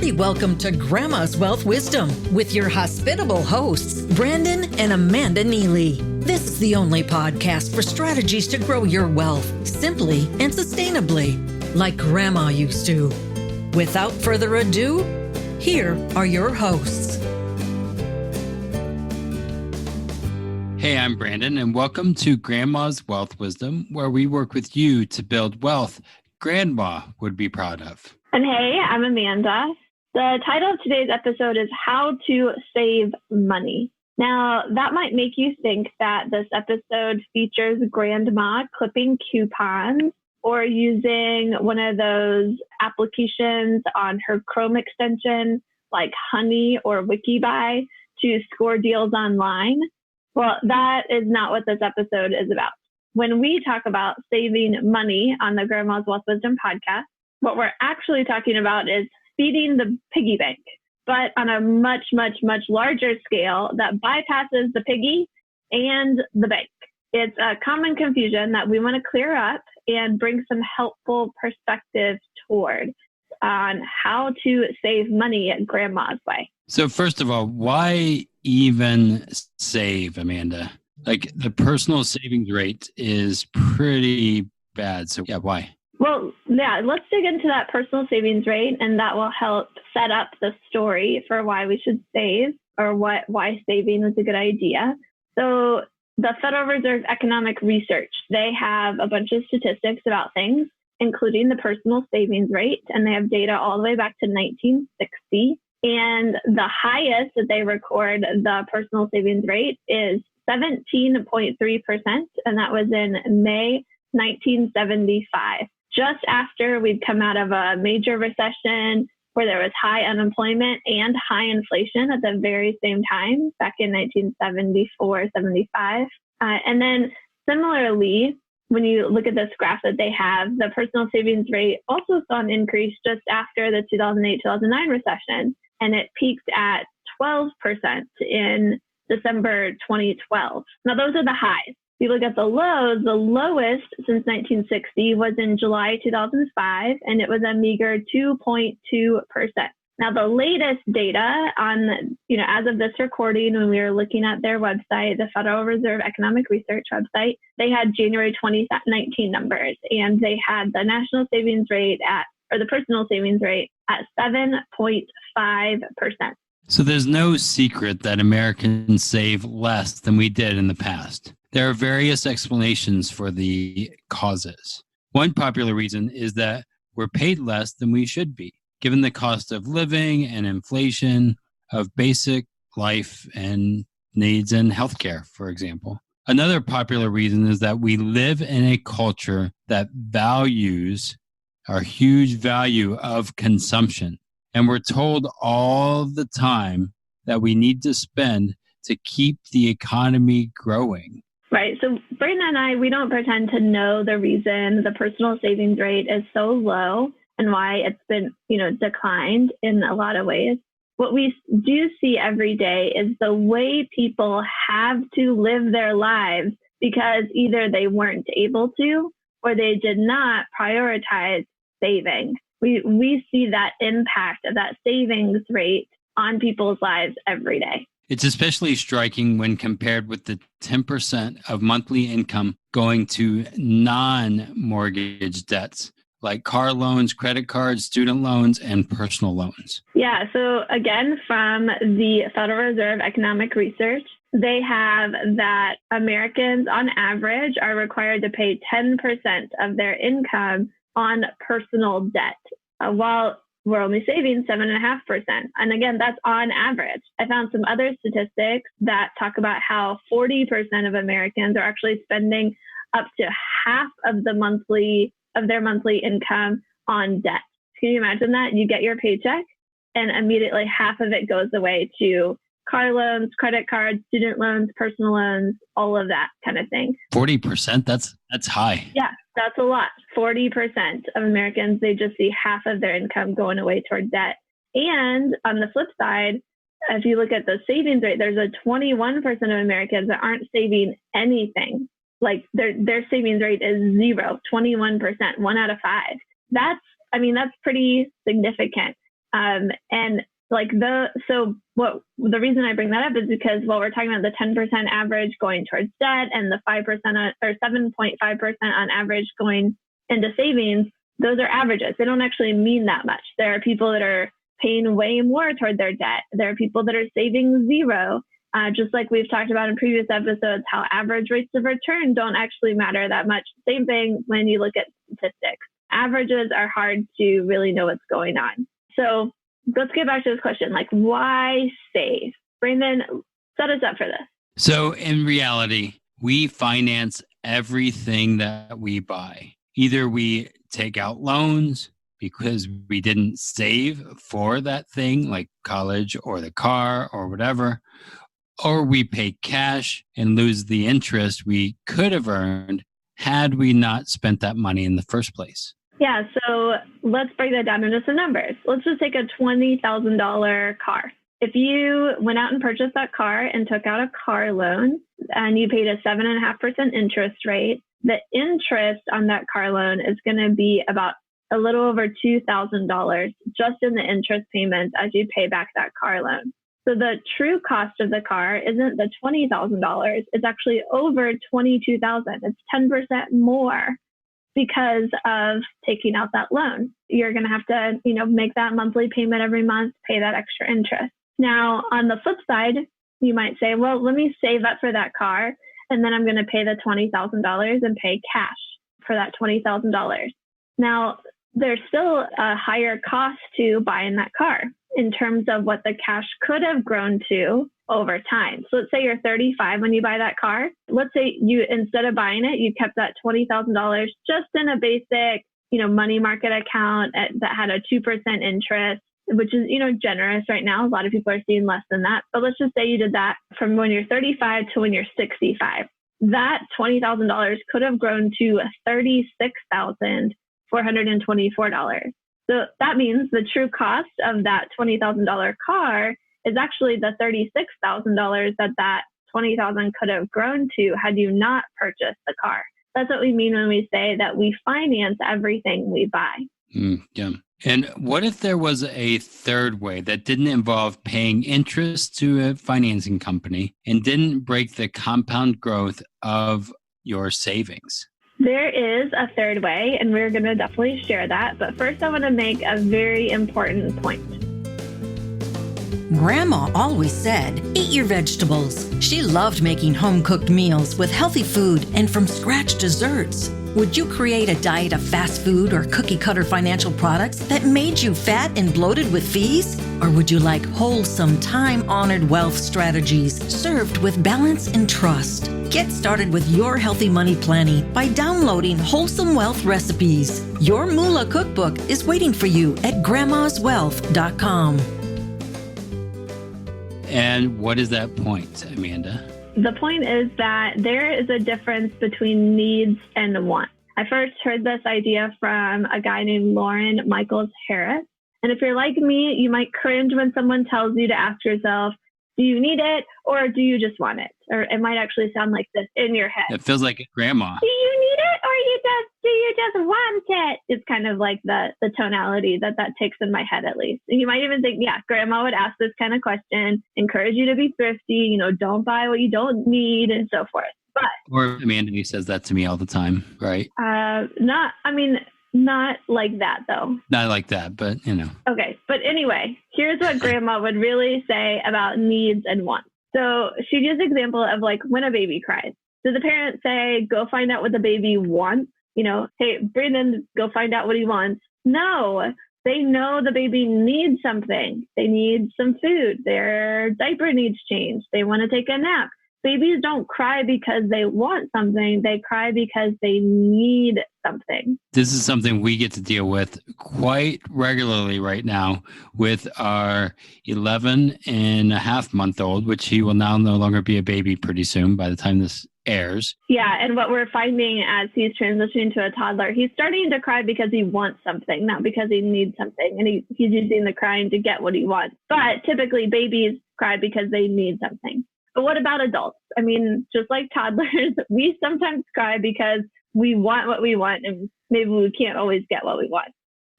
hearty welcome to Grandma's Wealth Wisdom with your hospitable hosts, Brandon and Amanda Neely. This is the only podcast for strategies to grow your wealth simply and sustainably, like Grandma used to. Without further ado, here are your hosts. Hey, I'm Brandon, and welcome to Grandma's Wealth Wisdom, where we work with you to build wealth Grandma would be proud of. And hey, I'm Amanda. The title of today's episode is How to Save Money. Now, that might make you think that this episode features Grandma clipping coupons or using one of those applications on her Chrome extension like Honey or WikiBuy to score deals online. Well, that is not what this episode is about. When we talk about saving money on the Grandma's Wealth Wisdom podcast, what we're actually talking about is feeding the piggy bank, but on a much, much, much larger scale that bypasses the piggy and the bank. It's a common confusion that we want to clear up and bring some helpful perspective toward on how to save money at Grandma's way. So first of all, why even save, Amanda? Like the personal savings rate is pretty bad. So yeah, why? Well, yeah, let's dig into that personal savings rate, and that will help set up the story for why we should save or why saving is a good idea. So the Federal Reserve Economic Research, they have a bunch of statistics about things, including the personal savings rate, and they have data all the way back to 1960. And the highest that they record the personal savings rate is 17.3%, and that was in May 1975. Just after we'd come out of a major recession where there was high unemployment and high inflation at the very same time, back in 1974, 75. And then similarly, when you look at this graph that they have, the personal savings rate also saw an increase just after the 2008-2009 recession, and it peaked at 12% in December 2012. Now, those are the highs. If you look at the lows, the lowest since 1960 was in July 2005, and it was a meager 2.2%. Now, the latest data on, as of this recording, when we were looking at their website, the Federal Reserve Economic Research website, they had January 2019 numbers, and they had the national savings rate the personal savings rate at 7.5%. So there's no secret that Americans save less than we did in the past. There are various explanations for the causes. One popular reason is that we're paid less than we should be, given the cost of living and inflation of basic life and needs and healthcare, for example. Another popular reason is that we live in a culture that values our huge value of consumption. And we're told all the time that we need to spend to keep the economy growing. Right. So Brandon and I, we don't pretend to know the reason the personal savings rate is so low and why it's been, declined in a lot of ways. What we do see every day is the way people have to live their lives because either they weren't able to or they did not prioritize saving. We see that impact of that savings rate on people's lives every day. It's especially striking when compared with the 10% of monthly income going to non-mortgage debts, like car loans, credit cards, student loans, and personal loans. Yeah, so again, from the Federal Reserve Economic Research, they have that Americans on average are required to pay 10% of their income on personal debt, while we're only saving 7.5%. And again, that's on average. I found some other statistics that talk about how 40% of Americans are actually spending up to half of their monthly income on debt. Can you imagine that? You get your paycheck and immediately half of it goes away to car loans, credit cards, student loans, personal loans, all of that kind of thing. 40%? That's high. Yeah, that's a lot. 40% of Americans, they just see half of their income going away toward debt. And on the flip side, if you look at the savings rate, there's a 21% of Americans that aren't saving anything. Like their savings rate is 0, 21%, 1 out of 5. That's pretty significant. And like what the reason I bring that up is because while we're talking about the 10% average going towards debt and the 5% or 7.5% on average going into savings, those are averages. They don't actually mean that much. There are people that are paying way more toward their debt. There are people that are saving zero. Just like we've talked about in previous episodes, how average rates of return don't actually matter that much. Same thing when you look at statistics. Averages are hard to really know what's going on. So let's get back to this question, like why save? Brandon, set us up for this. So in reality, we finance everything that we buy. Either we take out loans because we didn't save for that thing, like college or the car or whatever, or we pay cash and lose the interest we could have earned had we not spent that money in the first place. Yeah, so let's break that down into some numbers. Let's just take a $20,000 car. If you went out and purchased that car and took out a car loan and you paid a 7.5% interest rate, the interest on that car loan is going to be about a little over $2,000 just in the interest payments as you pay back that car loan. So the true cost of the car isn't the $20,000. It's actually over $22,000. It's 10% more because of taking out that loan. You're going to have to, make that monthly payment every month, pay that extra interest. Now, on the flip side, you might say, well, let me save up for that car, and then I'm going to pay the $20,000 and pay cash for that $20,000. Now, there's still a higher cost to buying that car in terms of what the cash could have grown to over time. So let's say you're 35 when you buy that car. Let's say you, instead of buying it, you kept that $20,000 just in a basic, money market account that had a 2% interest, which is, generous right now. A lot of people are seeing less than that. But let's just say you did that from when you're 35 to when you're 65. That $20,000 could have grown to $36,424. So that means the true cost of that $20,000 car is actually the $36,000 that $20,000 could have grown to had you not purchased the car. That's what we mean when we say that we finance everything we buy. Yeah. And what if there was a third way that didn't involve paying interest to a financing company and didn't break the compound growth of your savings? There is a third way, and we're going to definitely share that. But first, I want to make a very important point. Grandma always said, eat your vegetables. She loved making home-cooked meals with healthy food and from-scratch desserts. Would you create a diet of fast food or cookie-cutter financial products that made you fat and bloated with fees? Or would you like wholesome, time-honored wealth strategies served with balance and trust? Get started with your healthy money planning by downloading Wholesome Wealth Recipes. Your Moolah cookbook is waiting for you at grandmaswealth.com. And what is that point, Amanda? The point is that there is a difference between needs and wants. I first heard this idea from a guy named Lauren Michaels Harris. And if you're like me, you might cringe when someone tells you to ask yourself, do you need it or do you just want it? Or it might actually sound like this in your head. It feels like grandma. Do you need it or do you just want it? It's kind of like the tonality that takes in my head, at least. And you might even think, yeah, grandma would ask this kind of question, encourage you to be thrifty, don't buy what you don't need and so forth. But or Amanda who says that to me all the time, right? Not like that though. Not like that, but Okay. But anyway, here's what grandma would really say about needs and wants. So she gives an example of like when a baby cries. Does the parent say, go find out what the baby wants? Hey, Brandon, go find out what he wants. No, they know the baby needs something. They need some food. Their diaper needs changed. They want to take a nap. Babies don't cry because they want something. They cry because they need something. This is something we get to deal with quite regularly right now with our 11.5-month-old, which he will now no longer be a baby pretty soon by the time this airs. Yeah, and what we're finding as he's transitioning to a toddler, he's starting to cry because he wants something, not because he needs something. And he's using the crying to get what he wants. But typically babies cry because they need something. But what about adults? I mean, just like toddlers, we sometimes cry because we want what we want and maybe we can't always get what we want.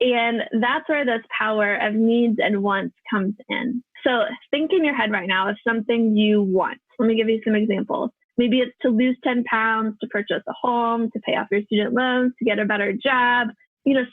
And that's where this power of needs and wants comes in. So think in your head right now of something you want. Let me give you some examples. Maybe it's to lose 10 pounds, to purchase a home, to pay off your student loans, to get a better job,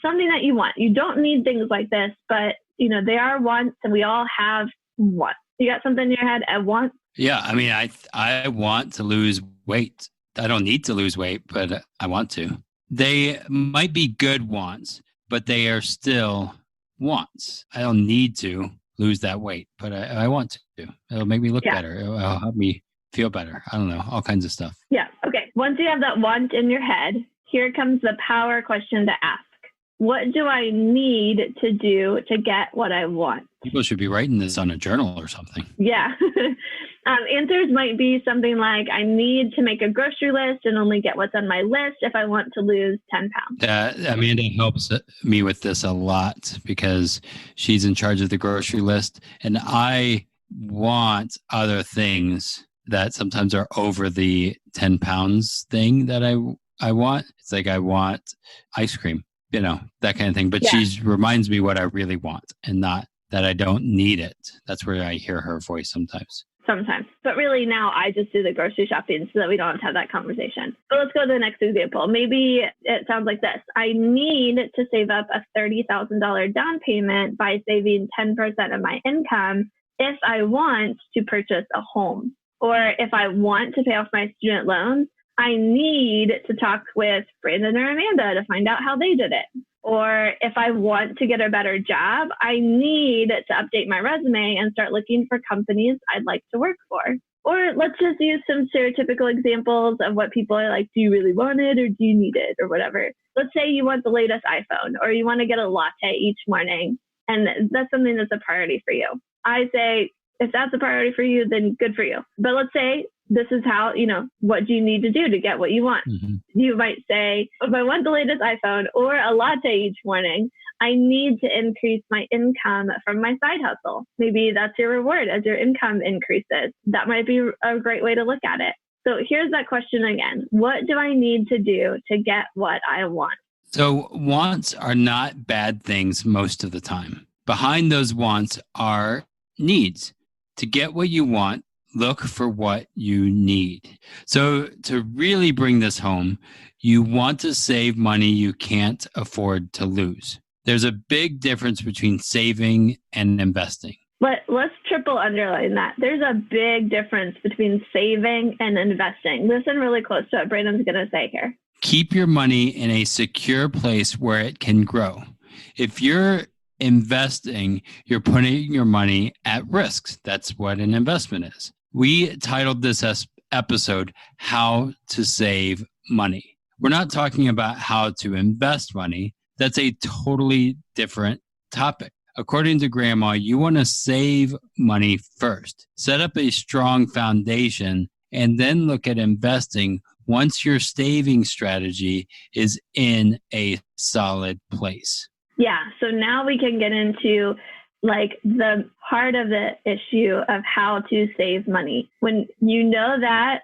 something that you want. You don't need things like this, but they are wants, and we all have wants. You got something in your head at wants? Yeah. I mean, I want to lose weight. I don't need to lose weight, but I want to. They might be good wants, but they are still wants. I don't need to lose that weight, but I want to. It'll make me look better. It'll help me feel better. I don't know, all kinds of stuff. Yeah. Okay. Once you have that want in your head, here comes the power question to ask. What do I need to do to get what I want? People should be writing this on a journal or something. Yeah. Answers might be something like, I need to make a grocery list and only get what's on my list if I want to lose 10 pounds. Amanda helps me with this a lot because she's in charge of the grocery list. And I want other things that sometimes are over the 10 pounds thing that I want. It's like I want ice cream, that kind of thing. But she reminds me what I really want and not that I don't need it. That's where I hear her voice sometimes. But really now I just do the grocery shopping so that we don't have to have that conversation. But let's go to the next example. Maybe it sounds like this. I need to save up a $30,000 down payment by saving 10% of my income if I want to purchase a home. Or if I want to pay off my student loans, I need to talk with Brandon or Amanda to find out how they did it. Or if I want to get a better job, I need to update my resume and start looking for companies I'd like to work for. Or let's just use some stereotypical examples of what people are like, do you really want it or do you need it or whatever? Let's say you want the latest iPhone or you want to get a latte each morning. And that's something that's a priority for you. I say, if that's a priority for you, then good for you. But let's say this is how, what do you need to do to get what you want? Mm-hmm. You might say, if I want the latest iPhone or a latte each morning, I need to increase my income from my side hustle. Maybe that's your reward as your income increases. That might be a great way to look at it. So here's that question again. What do I need to do to get what I want? So wants are not bad things most of the time. Behind those wants are needs. To get what you want, look for what you need. So to really bring this home, you want to save money you can't afford to lose. There's a big difference between saving and investing. Let's triple underline that. There's a big difference between saving and investing. Listen really close to what Brandon's going to say here. Keep your money in a secure place where it can grow. If you're investing, you're putting your money at risk. That's what an investment is. We titled this episode, How to Save Money. We're not talking about how to invest money. That's a totally different topic. According to Grandma, you want to save money first. Set up a strong foundation and then look at investing once your saving strategy is in a solid place. Yeah, so now we can get into the heart of the issue of how to save money. When you know that,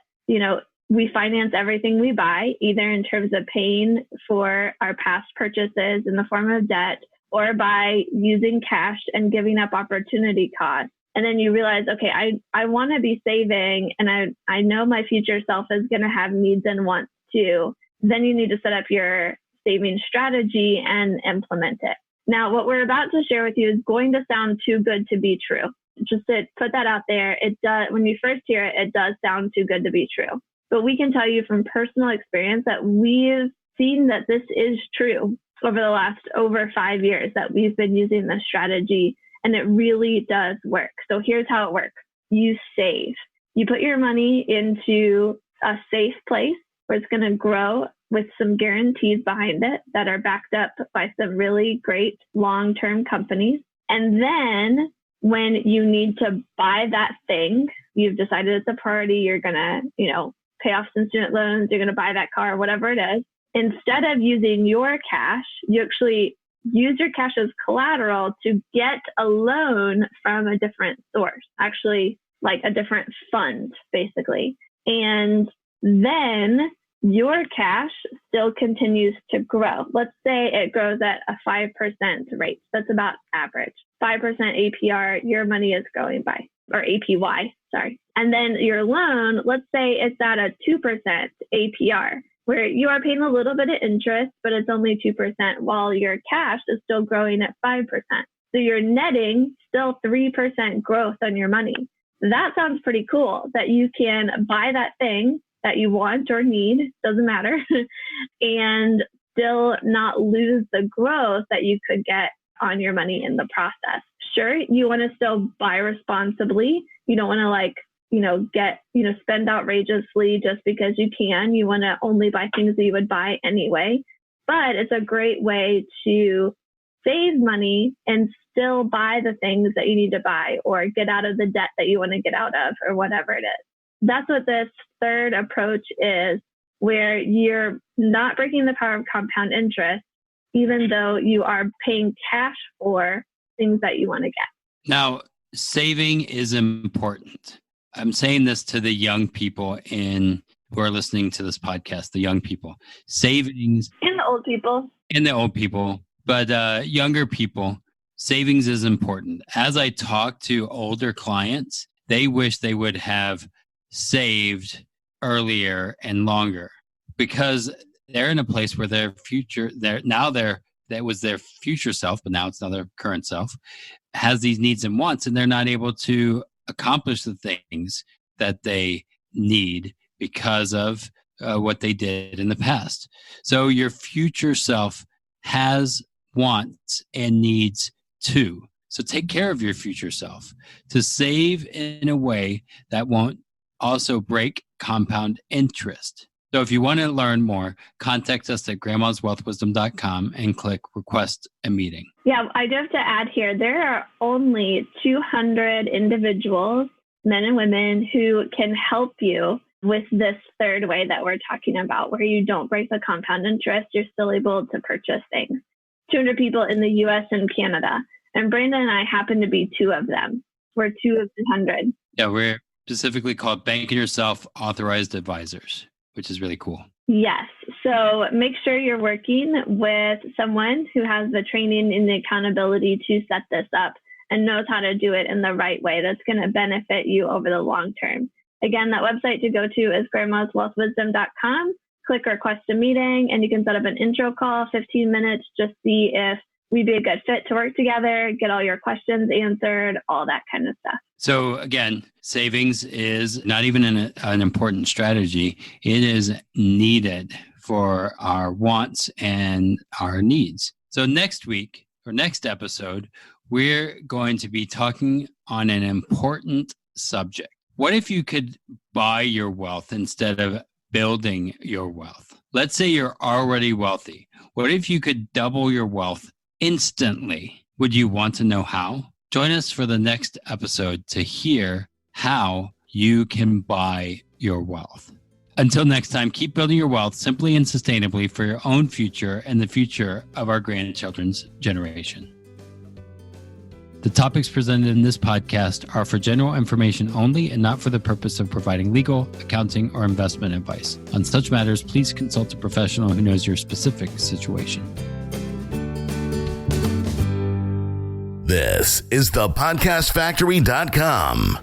we finance everything we buy, either in terms of paying for our past purchases in the form of debt or by using cash and giving up opportunity costs. And then you realize, okay, I want to be saving and I know my future self is going to have needs and wants too. Then you need to set up your saving strategy and implement it. Now, what we're about to share with you is going to sound too good to be true. Just to put that out there, it does. When you first hear it, it does sound too good to be true. But we can tell you from personal experience that we've seen that this is true over the last over 5 years that we've been using this strategy, and it really does work. So here's how it works. You save. You put your money into a safe place where it's going to grow with some guarantees behind it that are backed up by some really great long-term companies. And then when you need to buy that thing, you've decided it's a priority, you're going to, pay off some student loans, you're going to buy that car, whatever it is. Instead of using your cash, you actually use your cash as collateral to get a loan from a different source, actually like a different fund, basically. And then your cash still continues to grow. Let's say it grows at a 5% rate. That's about average. 5% APR, your money is growing by, or APY, sorry. And then your loan, let's say it's at a 2% APR, where you are paying a little bit of interest, but it's only 2%, while your cash is still growing at 5%. So you're netting still 3% growth on your money. That sounds pretty cool, that you can buy that thing that you want or need, doesn't matter, and still not lose the growth that you could get on your money in the process. Sure, you want to still buy responsibly. You don't want to spend outrageously just because you can. You want to only buy things that you would buy anyway. But it's a great way to save money and still buy the things that you need to buy or get out of the debt that you want to get out of or whatever it is. That's what this third approach is, where you're not breaking the power of compound interest, even though you are paying cash for things that you want to get. Now, saving is important. I'm saying this to the young people who are listening to this podcast, the young people. Savings. And the old people. And the old people. But younger people, savings is important. As I talk to older clients, they wish they would have saved earlier and longer, because they're in a place where that was their future self, but now it's not their current self, has these needs and wants, and they're not able to accomplish the things that they need because of what they did in the past. So your future self has wants and needs too. So take care of your future self to save in a way that won't also break compound interest. So if you want to learn more, contact us at grandmaswealthwisdom.com and click request a meeting. Yeah, I do have to add here, there are only 200 individuals, men and women, who can help you with this third way that we're talking about, where you don't break the compound interest, you're still able to purchase things. 200 people in the US and Canada. And Brandon and I happen to be two of them. We're 2 of 200. Yeah, we're specifically called Bank on Yourself Authorized Advisors, which is really cool. Yes. So make sure you're working with someone who has the training and the accountability to set this up and knows how to do it in the right way that's going to benefit you over the long term. Again, that website to go to is grandmaswealthwisdom.com. Click request a meeting, and you can set up an intro call, 15 minutes, just see if we'd be a good fit to work together, get all your questions answered, all that kind of stuff. So again, savings is not even an important strategy. It is needed for our wants and our needs. So next week or next episode, we're going to be talking on an important subject. What if you could buy your wealth instead of building your wealth? Let's say you're already wealthy. What if you could double your wealth instantly? Would you want to know how? Join us for the next episode to hear how you can buy your wealth. Until next time, keep building your wealth simply and sustainably for your own future and the future of our grandchildren's generation. The topics presented in this podcast are for general information only and not for the purpose of providing legal, accounting, or investment advice. On such matters, please consult a professional who knows your specific situation. This is thepodcastfactory.com.